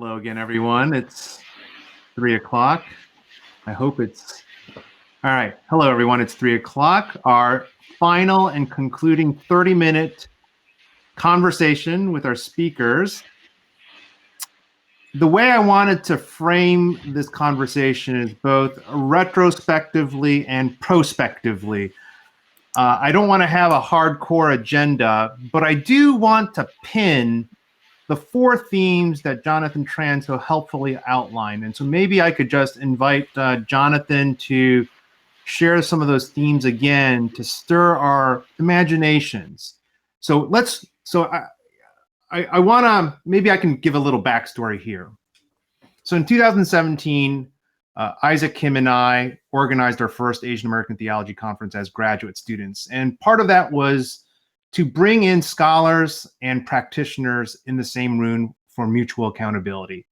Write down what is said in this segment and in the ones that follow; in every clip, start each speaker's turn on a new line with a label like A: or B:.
A: Hello again, everyone. It's 3 o'clock. I hope it's all right. Hello, everyone. It's 3 o'clock. Our final and concluding 30-minute conversation with our speakers. The way I wanted to frame this conversation is both retrospectively and prospectively. I don't want to have a hardcore agenda, but I do want to pin the 4 themes that Jonathan Tran so helpfully outlined. And so maybe I could just invite Jonathan to share some of those themes again to stir our imaginations. So I want to, maybe I can give a little backstory here. So in 2017, Isaac Kim and I organized our first Asian American Theology Conference as graduate students. And part of that was to bring in scholars and practitioners in the same room for mutual accountability,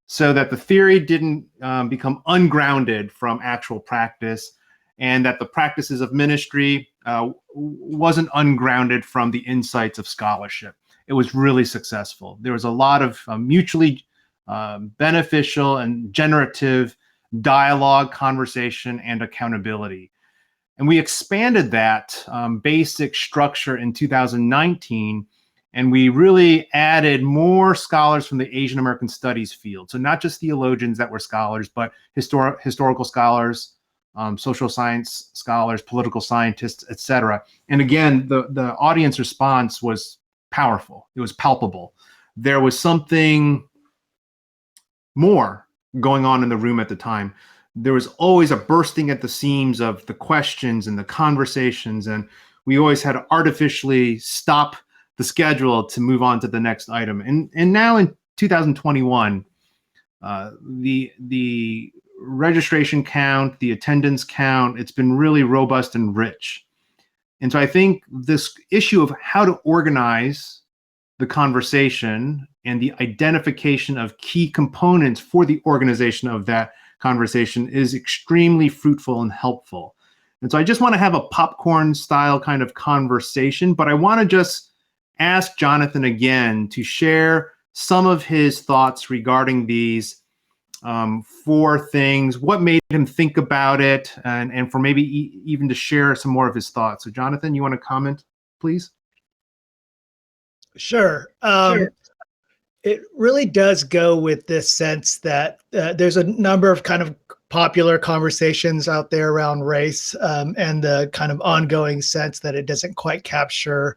A: so that the theory didn't become ungrounded from actual practice, and that the practices of ministry wasn't ungrounded from the insights of scholarship. It was really successful. There was a lot of mutually beneficial and generative dialogue, conversation, and accountability. And we expanded that basic structure in 2019, and we really added more scholars from the Asian American studies field. So not just theologians that were scholars, but historical scholars, social science scholars, political scientists, etc. And again, the audience response was powerful. It was palpable. There was something more going on in the room at the time. There was always a bursting at the seams of the questions and the conversations, and we always had to artificially stop the schedule to move on to the next item. And now in 2021, the registration count, the attendance count, it's been really robust and rich. And so I think this issue of how to organize the conversation and the identification of key components for the organization of that conversation is extremely fruitful and helpful. And so I just want to have a popcorn style kind of conversation, but I want to just ask Jonathan again to share some of his thoughts regarding these 4 things, what made him think about it, and for maybe even to share some more of his thoughts. So Jonathan, you want to comment, please?
B: Sure. It really does go with this sense that there's a number of kind of popular conversations out there around race, and the kind of ongoing sense that it doesn't quite capture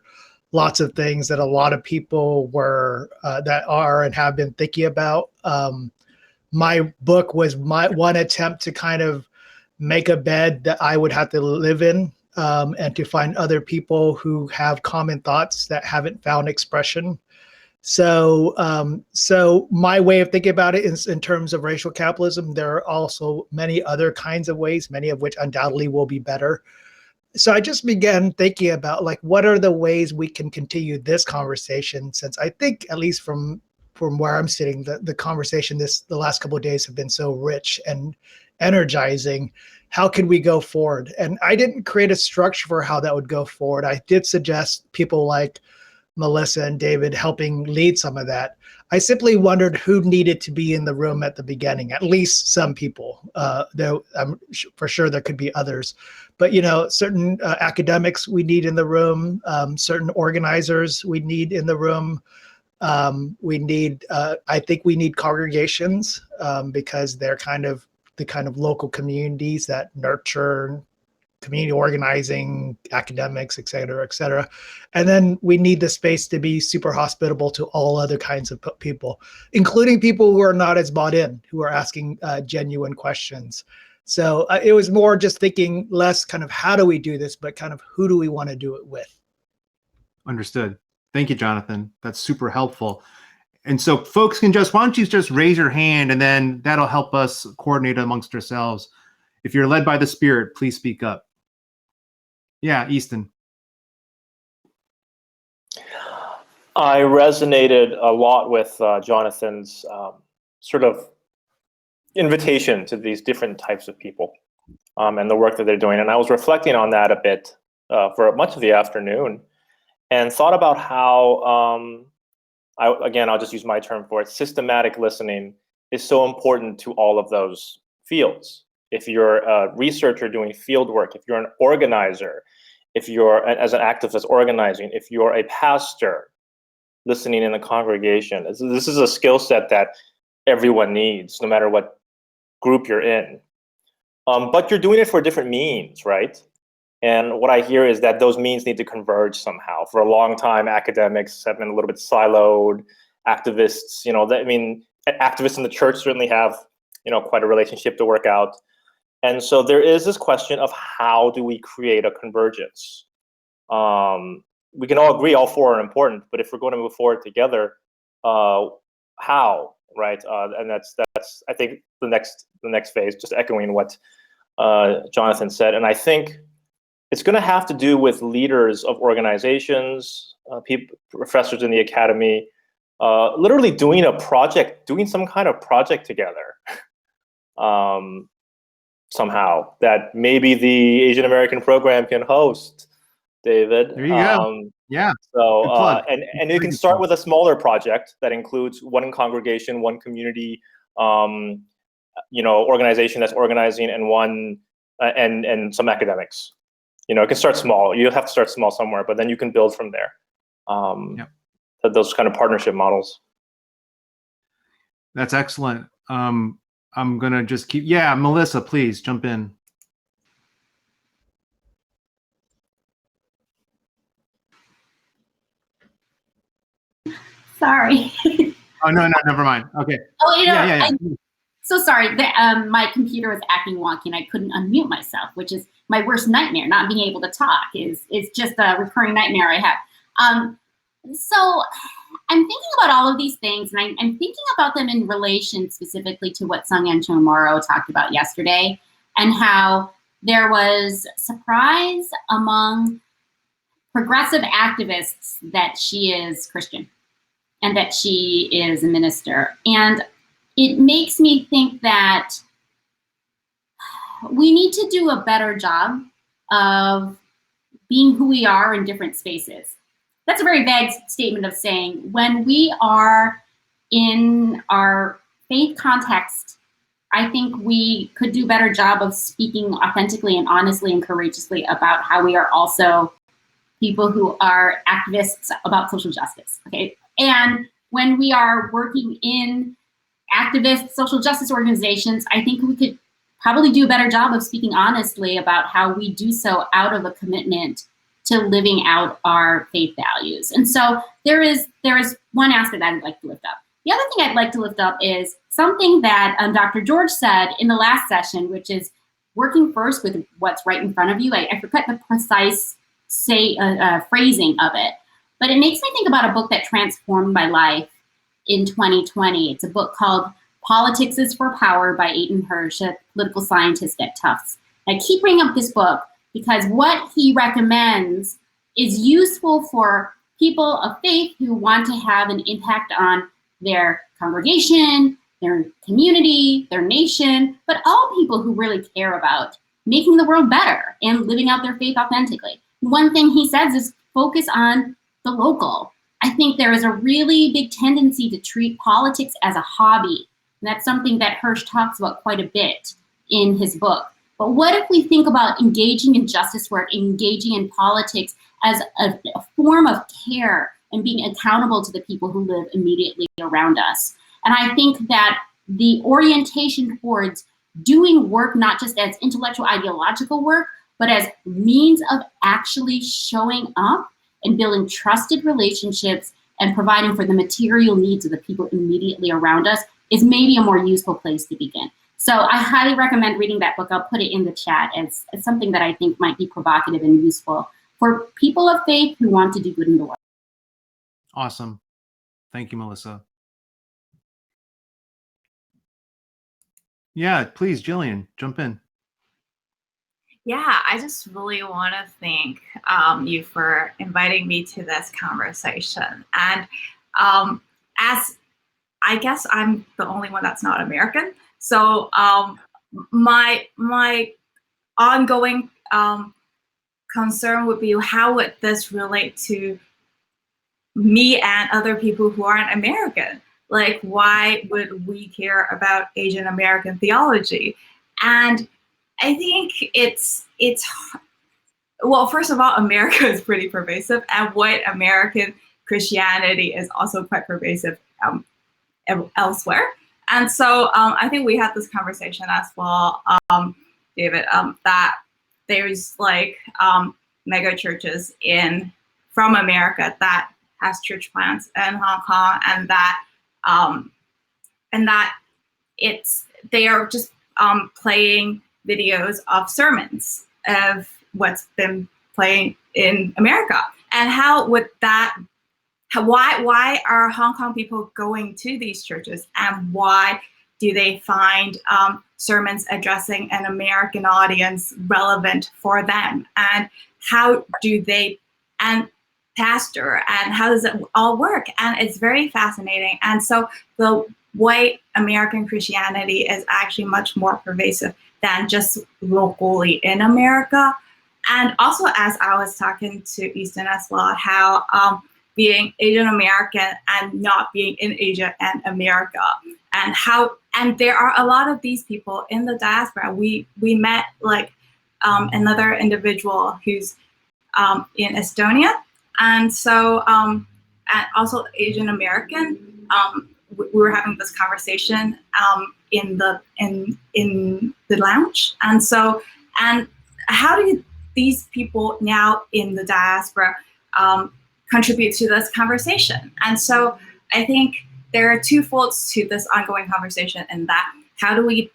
B: lots of things that a lot of people were that are and have been thinking about. My book was my one attempt to kind of make a bed that I would have to live in, and to find other people who have common thoughts that haven't found expression. So my way of thinking about it is in terms of racial capitalism. There are also many other kinds of ways, many of which undoubtedly will be better. So I just began thinking about, like, what are the ways we can continue this conversation, since I think, at least from where I'm sitting, the conversation the last couple of days have been so rich and energizing. How can we go forward? And I didn't create a structure for how that would go forward. I did suggest people like Melissa and David helping lead some of that. I simply wondered who needed to be in the room at the beginning, at least some people, though I'm for sure there could be others. But, certain academics we need in the room, certain organizers we need in the room. I think we need congregations, because they're kind of the kind of local communities that nurture community organizing, academics, et cetera, et cetera. And then we need the space to be super hospitable to all other kinds of people, including people who are not as bought in, who are asking genuine questions. So it was more just thinking less kind of how do we do this, but kind of who do we want to do it with?
A: Understood. Thank you, Jonathan. That's super helpful. And so folks can why don't you just raise your hand, and then that'll help us coordinate amongst ourselves. If you're led by the Spirit, please speak up. Yeah, Easton.
C: I resonated a lot with Jonathan's sort of invitation to these different types of people and the work that they're doing. And I was reflecting on that a bit for much of the afternoon, and thought about how I'll just use my term for it, systematic listening is so important to all of those fields. If you're a researcher doing field work, if you're an organizer, if you're as an activist organizing, if you're a pastor listening in the congregation, this is a skill set that everyone needs, no matter what group you're in. But you're doing it for different means, right? And what I hear is that those means need to converge somehow. For a long time, academics have been a little bit siloed. Activists, activists in the church certainly have, quite a relationship to work out. And so there is this question of how do we create a convergence? We can all agree all four are important, but if we're going to move forward together, how, right? And that's I think the next phase, just echoing what Jonathan said. And I think it's going to have to do with leaders of organizations, professors in the academy, literally doing some kind of project together. Somehow that maybe the Asian American program can host, David.
A: There you go. Yeah.
C: So and you can start with a smaller project that includes one congregation, one community, organization that's organizing, and one and some academics. It can start small. You have to start small somewhere, but then you can build from there. Those kind of partnership models.
A: That's excellent. I'm going to just keep, Melissa, please jump in.
D: Sorry.
A: Oh, no, never mind. Okay.
D: Oh,
A: Yeah.
D: I'm so sorry. My computer was acting wonky and I couldn't unmute myself, which is my worst nightmare. Not being able to talk is just a recurring nightmare I have. So I'm thinking about all of these things, and I'm thinking about them in relation specifically to what Sung-Yan Cho-Morrow talked about yesterday, and how there was surprise among progressive activists that she is Christian and that she is a minister. And it makes me think that we need to do a better job of being who we are in different spaces. That's a very vague statement of saying when we are in our faith context, I think we could do a better job of speaking authentically and honestly and courageously about how we are also people who are activists about social justice, okay? And when we are working in activist social justice organizations, I think we could probably do a better job of speaking honestly about how we do so out of a commitment to living out our faith values. And so there is one aspect I'd like to lift up. The other thing I'd like to lift up is something that Dr. George said in the last session, which is working first with what's right in front of you. I forget the precise phrasing of it, but it makes me think about a book that transformed my life in 2020. It's a book called Politics is for Power by Aidan Hirsch, a political scientist at Tufts. I keep bringing up this book because what he recommends is useful for people of faith who want to have an impact on their congregation, their community, their nation, but all people who really care about making the world better and living out their faith authentically. One thing he says is focus on the local. I think there is a really big tendency to treat politics as a hobby. And that's something that Hirsch talks about quite a bit in his book. But what if we think about engaging in justice work, engaging in politics as a form of care and being accountable to the people who live immediately around us? And I think that the orientation towards doing work, not just as intellectual ideological work, but as means of actually showing up and building trusted relationships and providing for the material needs of the people immediately around us is maybe a more useful place to begin. So I highly recommend reading that book. I'll put it in the chat as something that I think might be provocative and useful for people of faith who want to do good in the world.
A: Awesome. Thank you, Melissa. Yeah, please, Gillian, jump in.
E: Yeah, I just really want to thank you for inviting me to this conversation. And as I guess I'm the only one that's not American, so my ongoing concern would be how would this relate to me and other people who aren't American. Like, why would we care about Asian American theology? And I think it's well, first of all, America is pretty pervasive, and white American Christianity is also quite pervasive elsewhere. And so I think we had this conversation as well, David, that there's like mega churches from America that has church plants in Hong Kong, and that they are just playing videos of sermons of what's been playing in America. And why are Hong Kong people going to these churches, and why do they find sermons addressing an American audience relevant for them? And how do they, and pastor, and how does it all work? And it's very fascinating. And so the white American Christianity is actually much more pervasive than just locally in America. And also, as I was talking to Easten as well, how being Asian American and not being in Asia and America, and there are a lot of these people in the diaspora. We met like another individual who's in Estonia, and so and also Asian American. We were having this conversation in the lounge, and so, and how do these people now in the diaspora contribute to this conversation? And so I think there are two folds to this ongoing conversation, in that how do we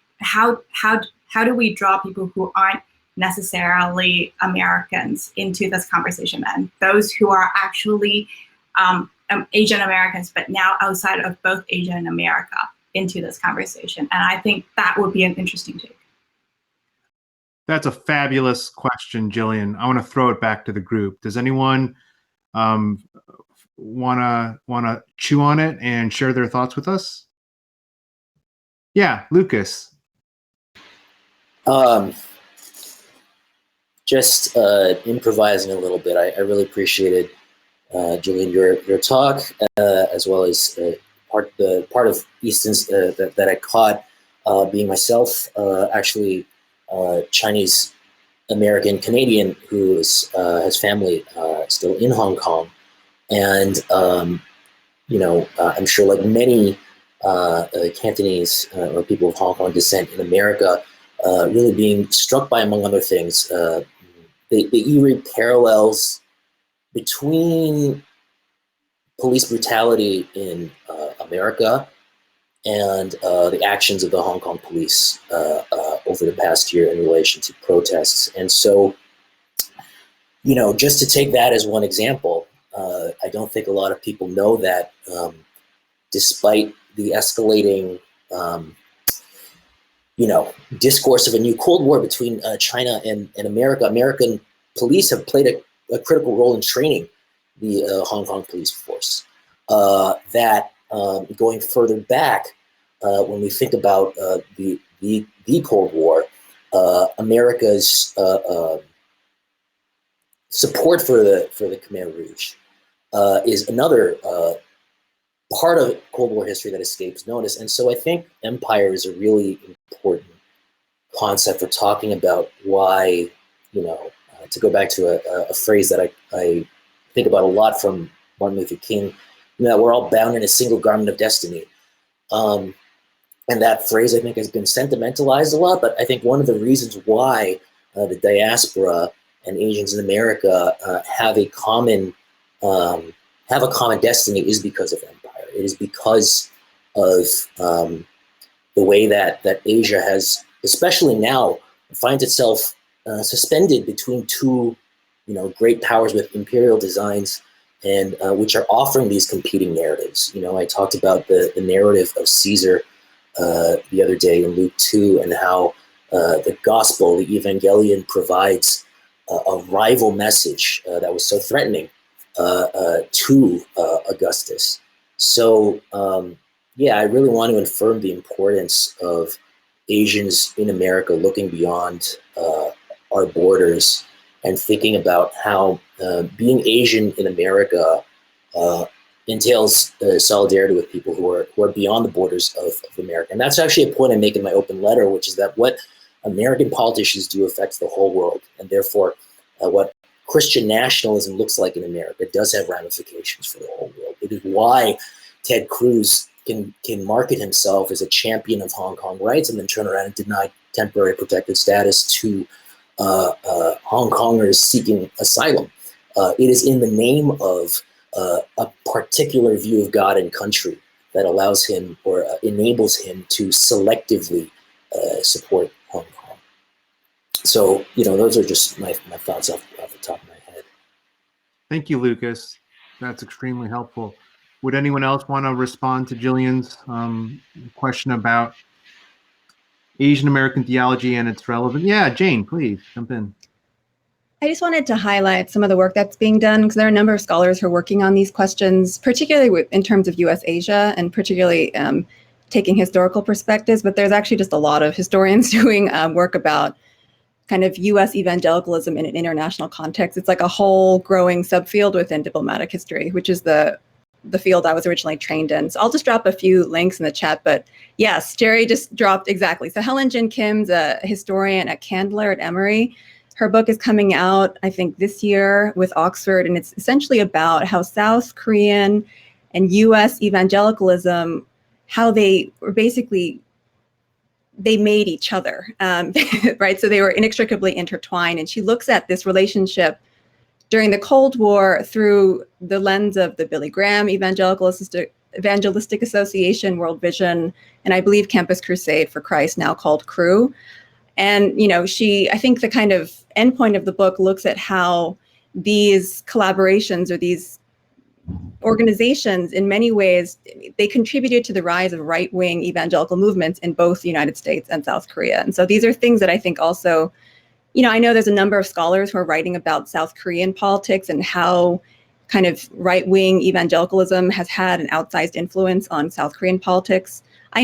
E: draw people who aren't necessarily Americans into this conversation, and those who are actually Asian Americans, but now outside of both Asia and America, into this conversation. And I think that would be an interesting take.
A: That's a fabulous question, Gillian. I want to throw it back to the group. Does anyone wanna chew on it and share their thoughts with us? Yeah, Lucas.
F: Just improvising a little bit. I really appreciated, Gillian, your talk, as well as part of Easton's that I caught, being myself actually Chinese American Canadian who has family still in Hong Kong, and I'm sure like many Cantonese or people of Hong Kong descent in America, really being struck by, among other things, the eerie parallels between police brutality in America and the actions of the Hong Kong police over the past year in relation to protests. And so, just to take that as one example, I don't think a lot of people know that despite the escalating, discourse of a new Cold War between China and America, American police have played a critical role in training the Hong Kong police force. That going further back, when we think about the Cold War, America's support for the Khmer Rouge is another part of Cold War history that escapes notice. And so I think empire is a really important concept for talking about why, to go back to a phrase that I think about a lot from Martin Luther King, that we're all bound in a single garment of destiny. And that phrase, I think, has been sentimentalized a lot, but I think one of the reasons why the diaspora and Asians in America have a common destiny is because of empire. It is because of the way that Asia has, especially now, finds itself suspended between two, great powers with imperial designs, and which are offering these competing narratives. I talked about the narrative of Caesar the other day in Luke 2, and how the gospel, the Evangelion, provides a rival message that was so threatening to Augustus. So, I really want to affirm the importance of Asians in America looking beyond our borders and thinking about how being Asian in America entails solidarity with people who are beyond the borders of America. And that's actually a point I make in my open letter, which is that what American politicians do affects the whole world. And therefore, what Christian nationalism looks like in America does have ramifications for the whole world. It is why Ted Cruz can market himself as a champion of Hong Kong rights and then turn around and deny temporary protected status to Hong Kongers seeking asylum. It is in the name of a particular view of God and country that allows him or enables him to selectively support Hong Kong. So, those are just my thoughts off the top of my head.
A: Thank you, Lucas. That's extremely helpful. Would anyone else want to respond to Gillian's question about Asian American theology and its relevance? Yeah, Jane, please jump in.
G: I just wanted to highlight some of the work that's being done because there are a number of scholars who are working on these questions, particularly in terms of U.S.-Asia and particularly taking historical perspectives. But there's actually just a lot of historians doing work about kind of U.S. evangelicalism in an international context. It's like a whole growing subfield within diplomatic history, which is the field I was originally trained in. So I'll just drop a few links in the chat. But yes, Jerry just dropped exactly. So Helen Jin Kim's a historian at Candler at Emory. Her book is coming out, I think, this year with Oxford, and it's essentially about how South Korean and U.S. evangelicalism, how they were basically, they made each other, right? So they were inextricably intertwined, and she looks at this relationship during the Cold War through the lens of the Billy Graham Evangelistic Association, World Vision, and I believe Campus Crusade for Christ, now called CRU. And, I think the kind of endpoint of the book looks at how these collaborations or these organizations, in many ways, they contributed to the rise of right-wing evangelical movements in both the United States and South Korea. And so these are things that I think also, I know there's a number of scholars who are writing about South Korean politics and how kind of right-wing evangelicalism has had an outsized influence on South Korean politics. So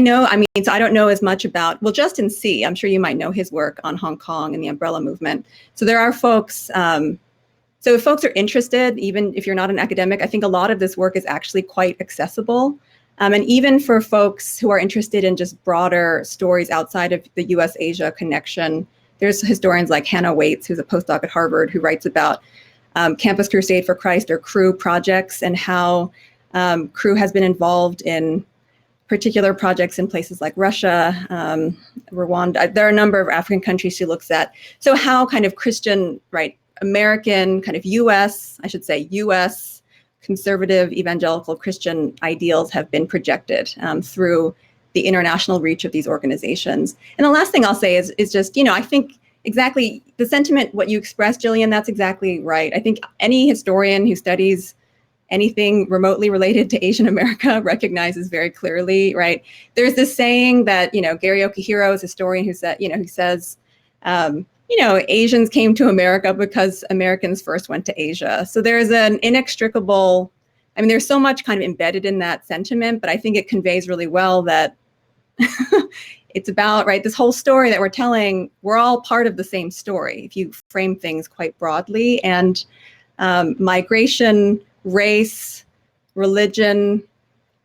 G: I don't know as much about, well, Justin C., I'm sure you might know his work on Hong Kong and the umbrella movement. So there are folks, so if folks are interested, even if you're not an academic, I think a lot of this work is actually quite accessible. And even for folks who are interested in just broader stories outside of the US-Asia connection, there's historians like Hannah Waits, who's a postdoc at Harvard, who writes about Campus Crusade for Christ or CRU projects and how CRU has been involved in particular projects in places like Russia, Rwanda. There are a number of African countries she looks at. So how kind of Christian, right, American, kind of US conservative evangelical Christian ideals have been projected through the international reach of these organizations. And the last thing I'll say is just, I think exactly the sentiment, what you expressed, Gillian, that's exactly right. I think any historian who studies anything remotely related to Asian America recognizes very clearly, right? There's this saying that, Gary Okihiro is a historian who says, Asians came to America because Americans first went to Asia. So there's an inextricable, there's so much kind of embedded in that sentiment, but I think it conveys really well that it's about, right, this whole story that we're telling, we're all part of the same story, if you frame things quite broadly. And migration, race, religion,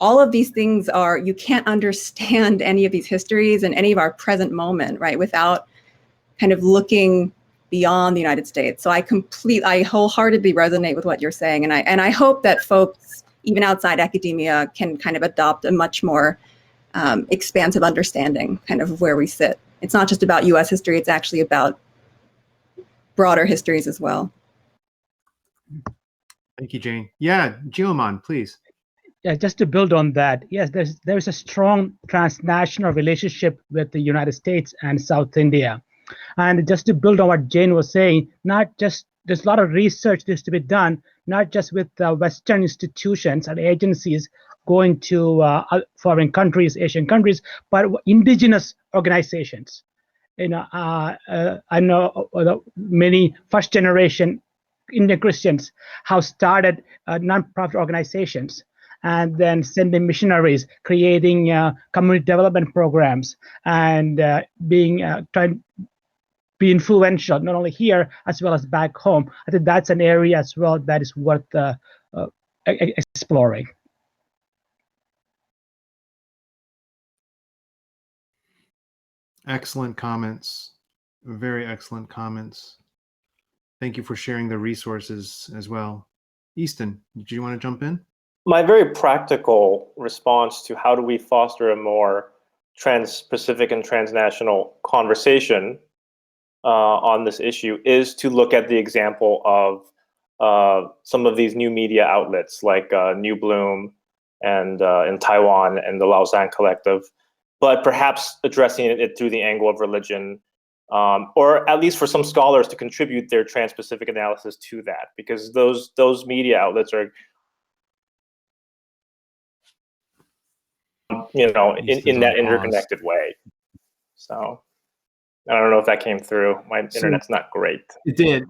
G: all of these things you can't understand any of these histories and any of our present moment, right, without kind of looking beyond the United States. So I wholeheartedly resonate with what you're saying. And I hope that folks, even outside academia, can kind of adopt a much more expansive understanding kind of where we sit. It's not just about US history, it's actually about broader histories as well.
A: Thank you, Jane. Yeah, Geomon, please.
H: Yeah, just to build on that, yes, there's a strong transnational relationship with the United States and South India. And just to build on what Jane was saying, there's a lot of research that needs to be done, not just with Western institutions and agencies going to foreign countries, Asian countries, but indigenous organizations. I know many first-generation Indian Christians have started nonprofit organizations and then sending missionaries, creating community development programs, and trying to be influential not only here as well as back home. I think that's an area as well that is worth exploring.
A: Excellent comments. Very excellent comments. Thank you for sharing the resources as well. Easton, did you want to jump in?
C: My very practical response to how do we foster a more trans-Pacific and transnational conversation on this issue is to look at the example of some of these new media outlets like New Bloom and in Taiwan and the Lausanne Collective, but perhaps addressing it through the angle of religion, or at least for some scholars to contribute their trans-Pacific analysis to that, because those media outlets are, in that interconnected way. So I don't know if that came through. My internet's not great.
A: It did.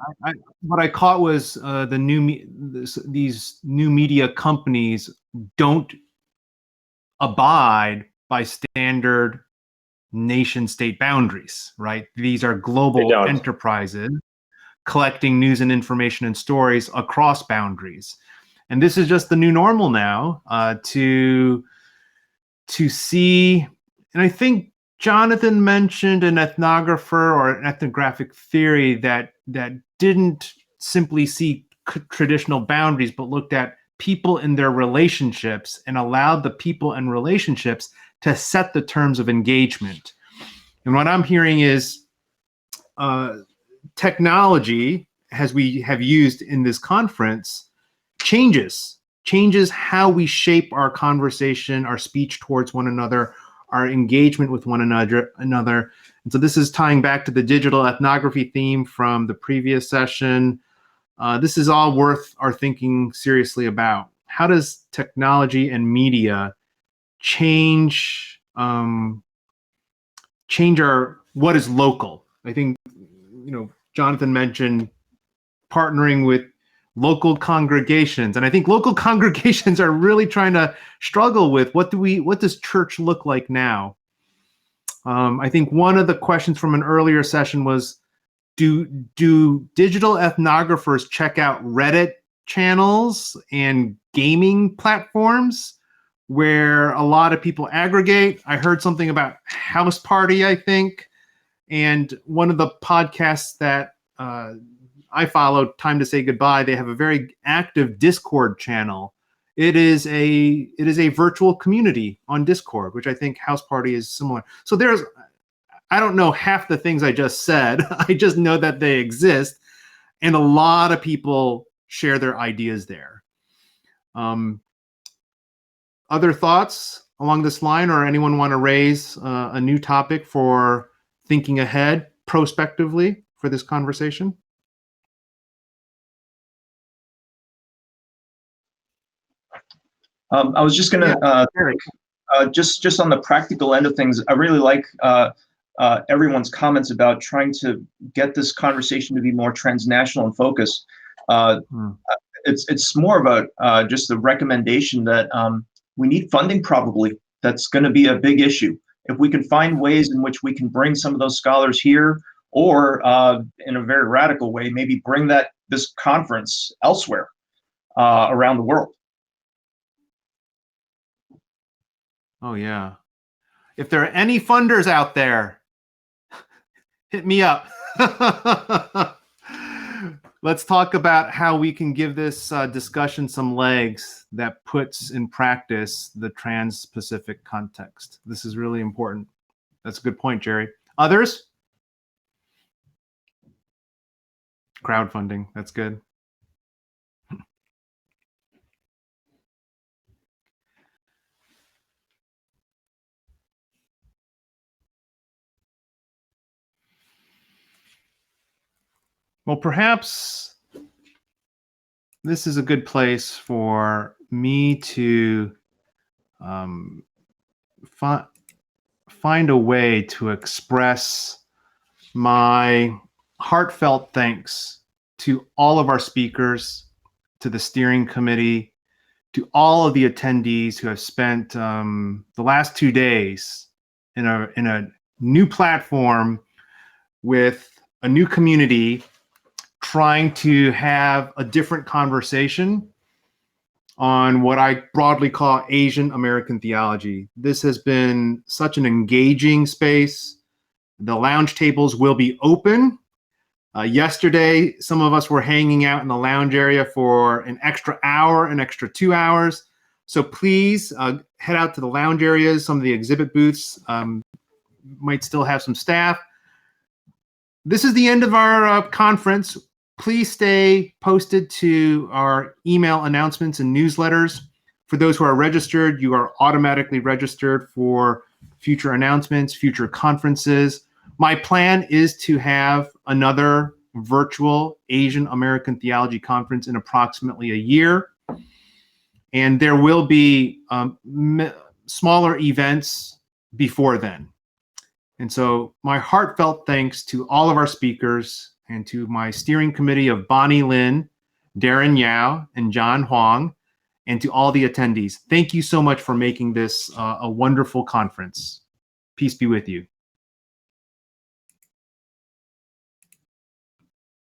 A: What I caught was these new media companies don't abide by standard nation-state boundaries, right? These are global enterprises collecting news and information and stories across boundaries. And this is just the new normal now, to see, and I think Jonathan mentioned an ethnographer or an ethnographic theory that didn't simply see traditional boundaries, but looked at people in their relationships and allowed the people and relationships to set the terms of engagement. And what I'm hearing is technology, as we have used in this conference, changes how we shape our conversation, our speech towards one another, our engagement with one another. And so this is tying back to the digital ethnography theme from the previous session. This is all worth our thinking seriously about. How does technology and media change our what is local? I think Jonathan mentioned partnering with local congregations, and I think local congregations are really trying to struggle with what does church look like now? I think one of the questions from an earlier session was, do digital ethnographers check out Reddit channels and gaming platforms where a lot of people aggregate? I heard something about House Party, I think, and one of the podcasts that I follow, Time to Say Goodbye, they have a very active Discord channel. It is a virtual community on Discord, which I think House Party is similar. So I don't know half the things I just said. I just know that they exist, and a lot of people share their ideas there. Other thoughts along this line, or anyone want to raise a new topic for thinking ahead prospectively for this conversation?
I: I was just going to, just on the practical end of things, I really like everyone's comments about trying to get this conversation to be more transnational and focused. It's more about just the recommendation that we need funding probably. That's going to be a big issue. If we can find ways in which we can bring some of those scholars here, or in a very radical way, maybe bring this conference elsewhere around the world.
A: Oh, yeah. If there are any funders out there, hit me up. Let's talk about how we can give this discussion some legs that puts in practice the Trans-Pacific context. This is really important. That's a good point, Jerry. Others? Crowdfunding. That's good. Well, perhaps this is a good place for me to find a way to express my heartfelt thanks to all of our speakers, to the steering committee, to all of the attendees who have spent the last 2 days in a new platform with a new community, trying to have a different conversation on what I broadly call Asian American theology. This has been such an engaging space. The lounge tables will be open. Yesterday, some of us were hanging out in the lounge area for an extra hour, an extra 2 hours. So please head out to the lounge areas. Some of the exhibit booths might still have some staff. This is the end of our conference. Please stay posted to our email announcements and newsletters. For those who are registered, you are automatically registered for future announcements, future conferences. My plan is to have another virtual Asian American Theology Conference in approximately a year. And there will be smaller events before then. And so my heartfelt thanks to all of our speakers and to my steering committee of Bonnie Lin, Darren Yao, and John Huang, and to all the attendees. Thank you so much for making this a wonderful conference. Peace be with you.